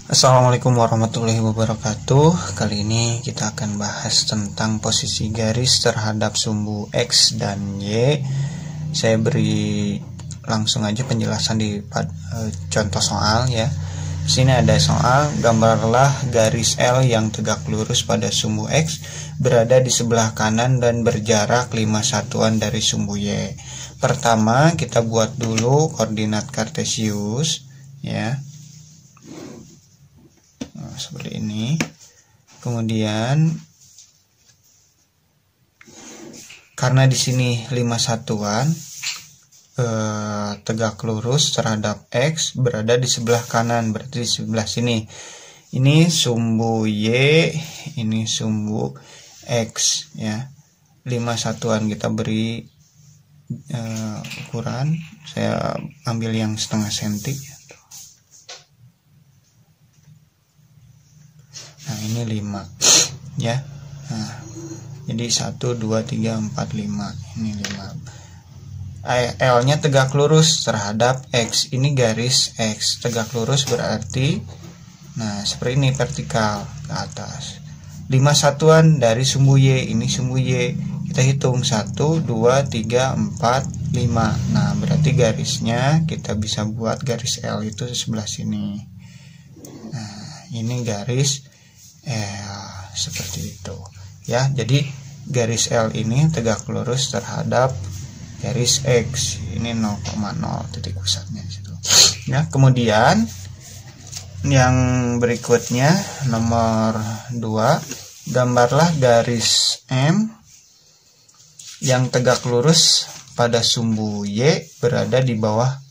Assalamualaikum warahmatullahi wabarakatuh. Kali ini kita akan bahas tentang posisi garis terhadap sumbu X dan Y. Saya beri langsung aja penjelasan di contoh soal ya. Di sini ada soal, gambarlah garis L yang tegak lurus pada sumbu X berada di sebelah kanan dan berjarak 5 satuan dari sumbu Y. Pertama, kita buat dulu koordinat kartesius ya. Seperti ini. Kemudian karena di sini 5 satuan tegak lurus terhadap X berada di sebelah kanan, berarti di sebelah sini. Ini sumbu Y, ini sumbu X ya. 5 satuan kita beri ukuran. Saya ambil yang setengah senti. Nah, ini 5 ya. Nah, jadi 1, 2, 3, 4, 5. Ini 5. L nya tegak lurus terhadap X. Ini garis X. Tegak lurus berarti nah seperti ini, vertikal ke atas. 5 satuan dari sumbu Y. Ini sumbu Y. Kita hitung 1, 2, 3, 4, 5. Nah, berarti garisnya kita bisa buat garis L itu di sebelah sini. Nah, ini garis seperti itu ya. Jadi garis L ini tegak lurus terhadap garis X. Ini 0,0 titik pusatnya di situ ya. Kemudian yang berikutnya nomor 2, gambarlah garis M yang tegak lurus pada sumbu Y berada di bawah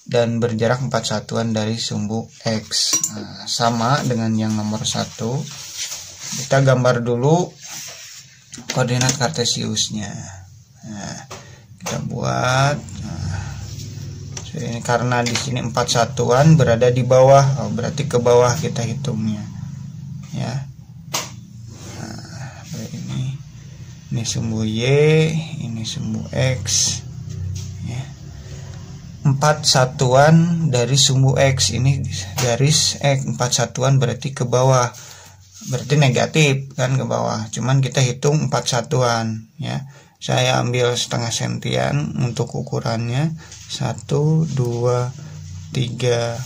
dan berjarak 4 satuan dari sumbu X. Nah, sama dengan yang nomor 1. Kita gambar dulu koordinat kartesiusnya. Nah, kita buat. Nah, ini karena di sini 4 satuan berada di bawah, berarti ke bawah kita hitungnya. Ya. Nah, ini sumbu Y, ini sumbu X. 4 satuan dari sumbu X, ini garis X. 4 satuan berarti ke bawah, berarti negatif kan, ke bawah. Cuman kita hitung 4 satuan ya. Saya ambil setengah sentian untuk ukurannya. 1, 2, 3,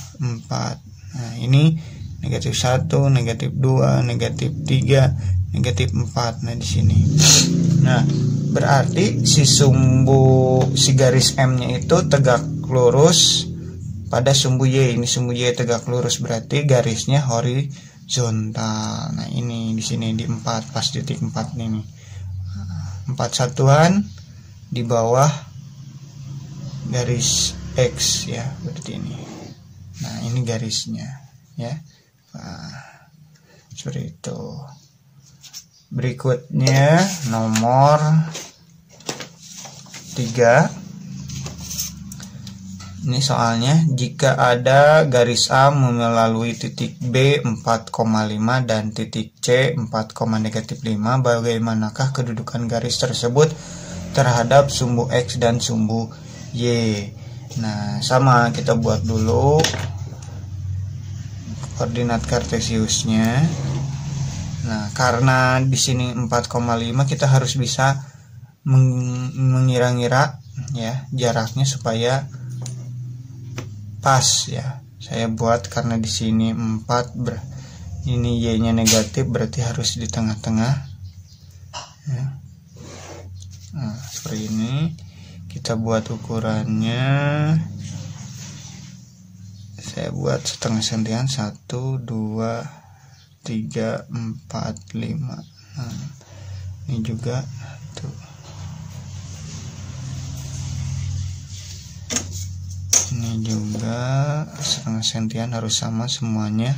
4. Nah, ini negatif 1, negatif 2, negatif 3, negatif 4. Nah, di sini. Nah, berarti si garis M-nya itu tegak lurus pada sumbu Y. Ini sumbu Y tegak lurus berarti garisnya horizontal. Nah, ini di sini di 4, pas titik 4 ini. 4 satuan di bawah garis X ya, berarti ini. Nah, ini garisnya ya. Nah, seperti itu. Berikutnya nomor 3. Ini soalnya, jika ada garis A melalui titik B 4,5 dan titik C 4,-5, bagaimanakah kedudukan garis tersebut terhadap sumbu X dan sumbu Y? Nah, sama, kita buat dulu koordinat kartesiusnya. Nah, karena di sini 4,5 kita harus bisa mengira-ngira ya jaraknya supaya pas ya. Saya buat karena di sini 4 ini Y-nya negatif, berarti harus di tengah-tengah ya. Nah, seperti ini. Kita buat ukurannya. Saya buat setengah sentian. 1, 2, 3, 4, 5. Nah, ini juga tuh. Ini juga setengah sentian, harus sama semuanya.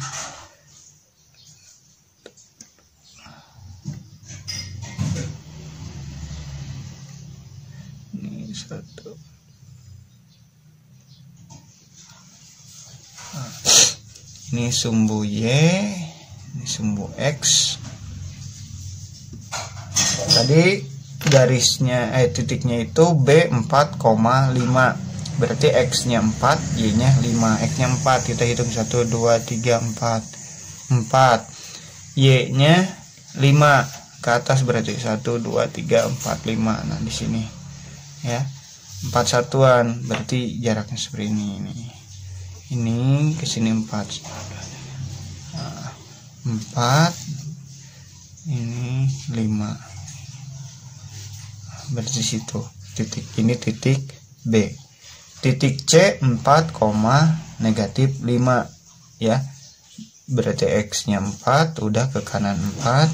Ini 1. Nah, ini sumbu Y, ini sumbu X. Tadi garisnya titiknya itu B 4,5. berarti X nya 4, Y nya 5. X nya 4, kita hitung 1, 2, 3, 4 Y nya 5 ke atas, berarti 1, 2, 3, 4, 5. Nah di sini ya 4 satuan, berarti jaraknya seperti ini ke sini 4. Nah, 4 ini 5, berarti situ titik ini titik B. Titik C 4, negatif 5 ya, berarti X nya 4, udah ke kanan 4,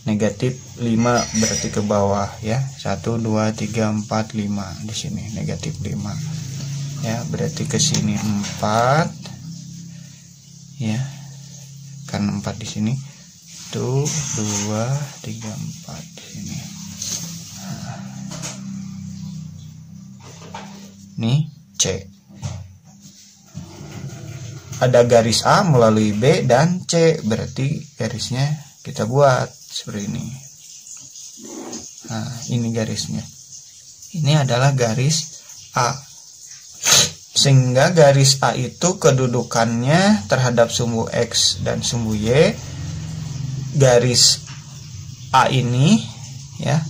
negatif 5 berarti ke bawah ya, 1, 2, 3, 4, 5 di sini negatif 5 ya, berarti ke sini 4 ya, kan 4 di sini, 1, 2, 3, 4 di sini. Nah, nih C, ada garis A melalui B dan C, berarti garisnya kita buat seperti ini. Nah ini garisnya, ini adalah garis A, sehingga garis A itu kedudukannya terhadap sumbu X dan sumbu Y. Garis A ini ya,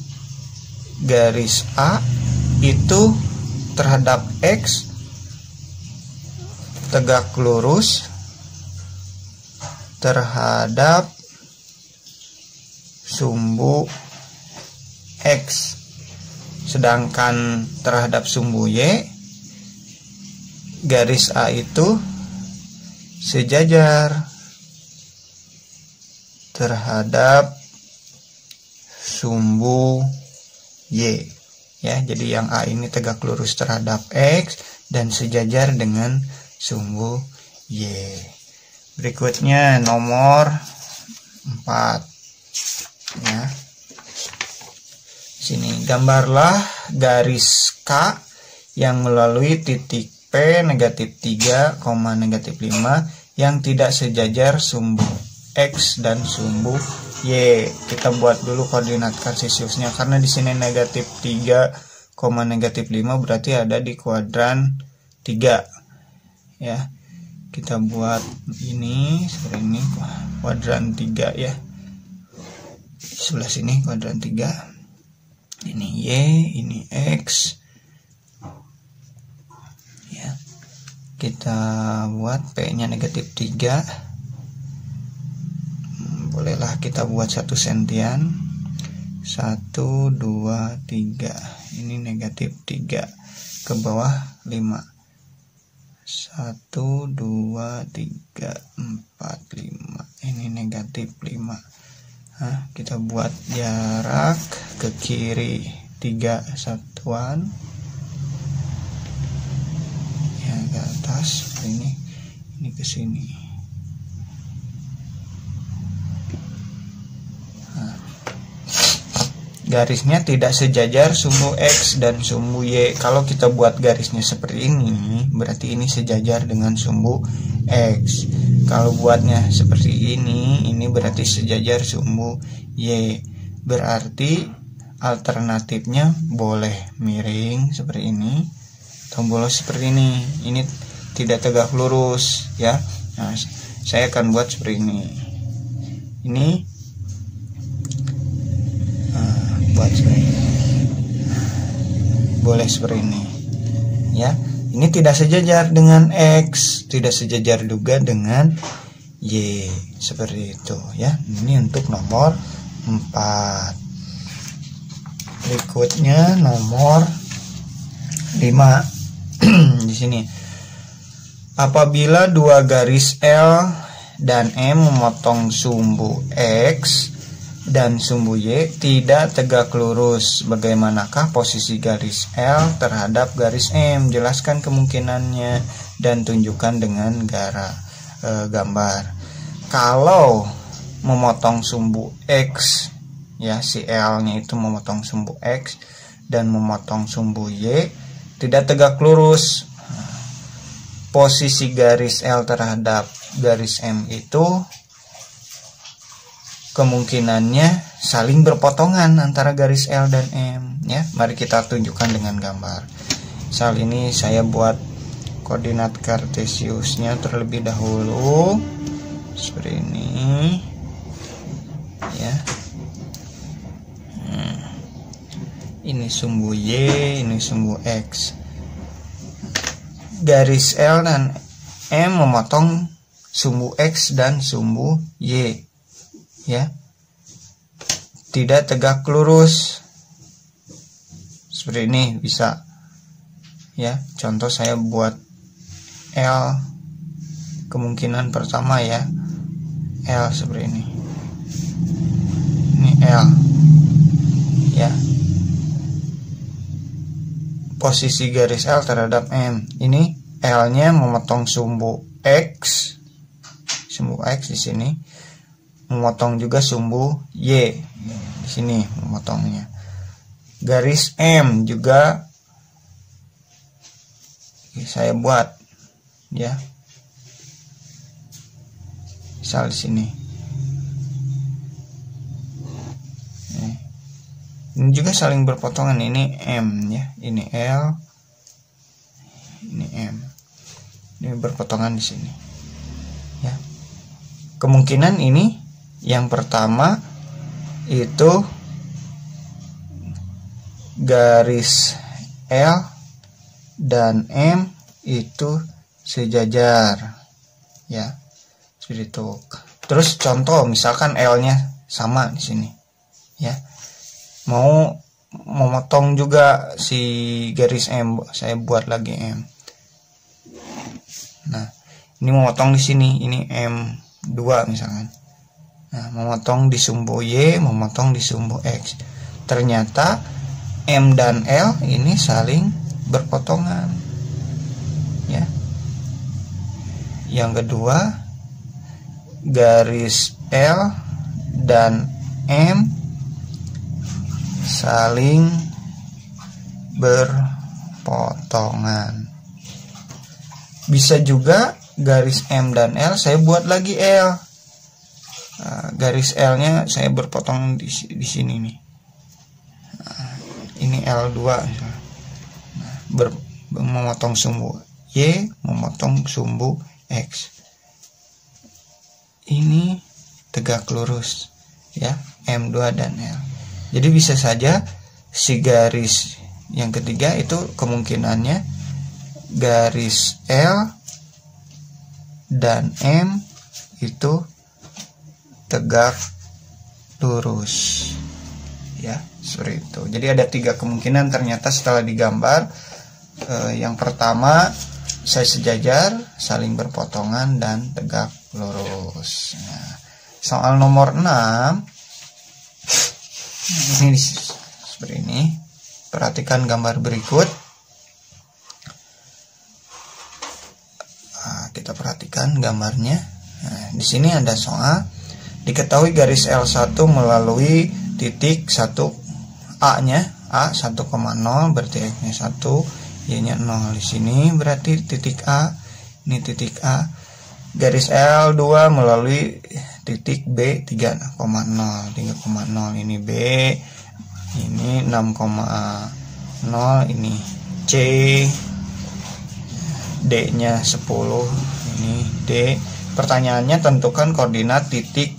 garis A itu terhadap X tegak lurus terhadap sumbu X, sedangkan terhadap sumbu Y garis A itu sejajar terhadap sumbu Y ya. Jadi yang A ini tegak lurus terhadap X dan sejajar dengan sumbu Y. Berikutnya nomor 4 ya. Sini gambarlah garis K yang melalui titik P negatif 3, negatif 5 yang tidak sejajar sumbu X dan sumbu Y. Kita buat dulu koordinat kartesiusnya, karena di sini negatif 3, negatif 5 berarti ada di kuadran 3 ya. Kita buat ini seperti ini, kuadran 3 ya, sebelah sini kuadran 3, ini Y, ini X ya. Kita buat P nya negatif 3, bolehlah kita buat 1 sentian, 1, 2, 3, ini negatif 3 ke bawah 5, 1, 2, 3, 4, 5, ini negatif 5. Nah, kita buat jarak ke kiri 3 satuan ya, ke atas ini ke sini. Nah, garisnya tidak sejajar sumbu X dan sumbu Y. Kalau kita buat garisnya seperti ini, berarti ini sejajar dengan sumbu X. Kalau buatnya seperti ini berarti sejajar sumbu Y. Berarti alternatifnya boleh miring seperti ini atau boleh seperti ini. Ini tidak tegak lurus ya. Nah, saya akan buat seperti ini. Ini buat seperti ini. Boleh seperti ini ya. Ini tidak sejajar dengan X, tidak sejajar juga dengan Y, seperti itu ya. Ini untuk nomor 4. Berikutnya nomor 5. Di sini, apabila dua garis L dan M memotong sumbu X dan sumbu Y tidak tegak lurus, bagaimanakah posisi garis L terhadap garis M? Jelaskan kemungkinannya dan tunjukkan dengan gambar. Kalau memotong sumbu X ya, si L nya itu memotong sumbu X dan memotong sumbu Y tidak tegak lurus, posisi garis L terhadap garis M itu kemungkinannya saling berpotongan antara garis L dan M ya. Mari kita tunjukkan dengan gambar. Misal ini saya buat koordinat kartesiusnya terlebih dahulu seperti ini ya. Ini sumbu Y, ini sumbu X. Garis L dan M memotong sumbu X dan sumbu Y ya. Tidak tegak lurus seperti ini bisa ya. Contoh saya buat L, kemungkinan pertama ya, L seperti ini L ya. Posisi garis L terhadap M, ini L nya memotong sumbu X di sini, memotong juga sumbu Y di sini memotongnya. Garis M juga saya buat ya, misal di sini. Ini juga saling berpotongan, ini M ya, ini L, ini M, ini berpotongan di sini ya. Kemungkinan ini yang pertama itu garis L dan M itu sejajar ya, seperti itu. Terus contoh misalkan L-nya sama di sini ya, mau memotong juga si garis M, saya buat lagi M. Nah, ini memotong di sini, ini M2 misalkan. Nah, memotong di sumbu Y, memotong di sumbu X. Ternyata M dan L ini saling berpotongan. Ya. Yang kedua, garis L dan M saling berpotongan. Bisa juga garis M dan L saya buat lagi L. Nah, garis L nya saya berpotong di sini nih. Nah, ini L2 misalnya. Nah, memotong sumbu Y, memotong sumbu X. Ini tegak lurus ya, M2 dan L. Jadi bisa saja si garis yang ketiga itu kemungkinannya garis L dan M itu tegak lurus ya, seperti itu. Jadi ada 3 kemungkinan ternyata setelah digambar. Yang pertama, saya sejajar, saling berpotongan dan tegak lurus. Nah, soal nomor 6 ini seperti ini. Perhatikan gambar berikut. Nah, kita perhatikan gambarnya. Nah, di sini ada soal. Diketahui garis L1 melalui titik 1 A-nya, A 1,0 berarti X-nya 1, Y-nya 0. Di sini berarti titik A, ini titik A. Garis L2 melalui titik B 3,0, ini B, ini 6,0, ini C, D-nya 10, ini D. Pertanyaannya tentukan koordinat titik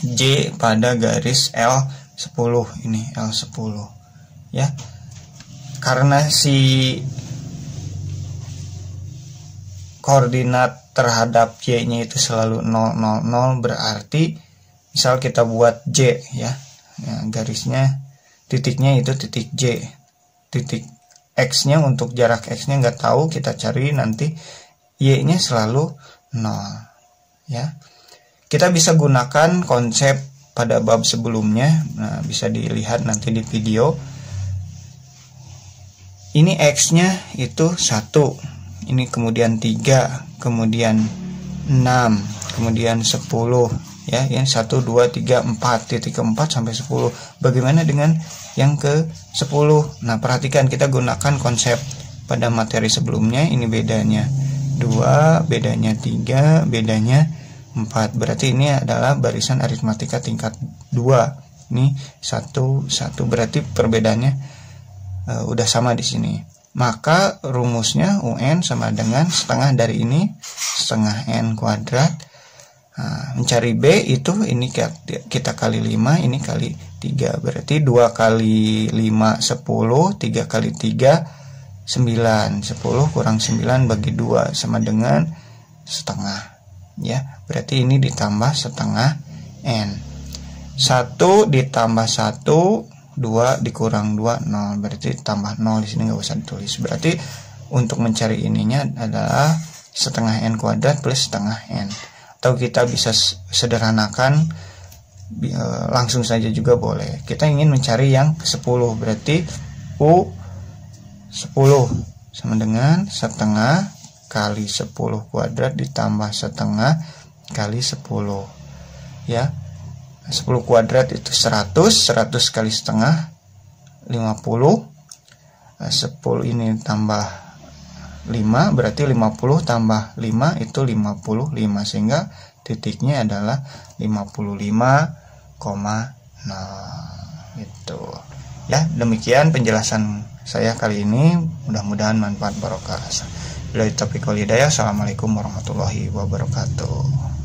J pada garis L10, ini L10 ya. Karena si koordinat terhadap Y-nya itu selalu 0, 0, 0, berarti misal kita buat J ya, garisnya titiknya itu titik J, titik X-nya untuk jarak X-nya nggak tahu, kita cari nanti Y-nya selalu 0 ya. Kita bisa gunakan konsep pada bab sebelumnya. Nah, bisa dilihat nanti di video. Ini X-nya itu 1, ini kemudian 3, kemudian 6, kemudian 10 ya, yang 1, 2, 3, 4, titik ke-4 sampai 10. Bagaimana dengan yang ke-10? Nah, perhatikan, kita gunakan konsep pada materi sebelumnya. Ini bedanya 2, bedanya 3, bedanya 4. Berarti ini adalah barisan aritmatika tingkat 2. Ini 1, 1, berarti perbedaannya udah sama di sini. maka rumusnya UN sama dengan setengah dari ini, setengah N kuadrat. Nah, mencari B itu ini kita kali 5, ini kali 3. Berarti 2 kali 5 10, 3 kali 3 9. 10 kurang 9 bagi 2 sama dengan setengah. Ya, berarti ini ditambah setengah N. 1 ditambah 1, 2 dikurang 2, 0. Berarti tambah 0 di sini nggak usah ditulis. Berarti untuk mencari ininya adalah setengah N kuadrat plus setengah N. Atau kita bisa sederhanakan langsung saja juga boleh. Kita ingin mencari yang ke-10, berarti U 10 sama dengan setengah kali 10 kuadrat ditambah setengah kali 10. Ya, 10 kuadrat itu 100, 100 kali setengah 50. 10 ini tambah 5, berarti 50 tambah 5 itu 55, sehingga titiknya adalah 55,0 itu. Ya, demikian penjelasan saya kali ini, mudah-mudahan manfaat barokah. Billahi taufiq wal hidayah. Assalamualaikum warahmatullahi wabarakatuh.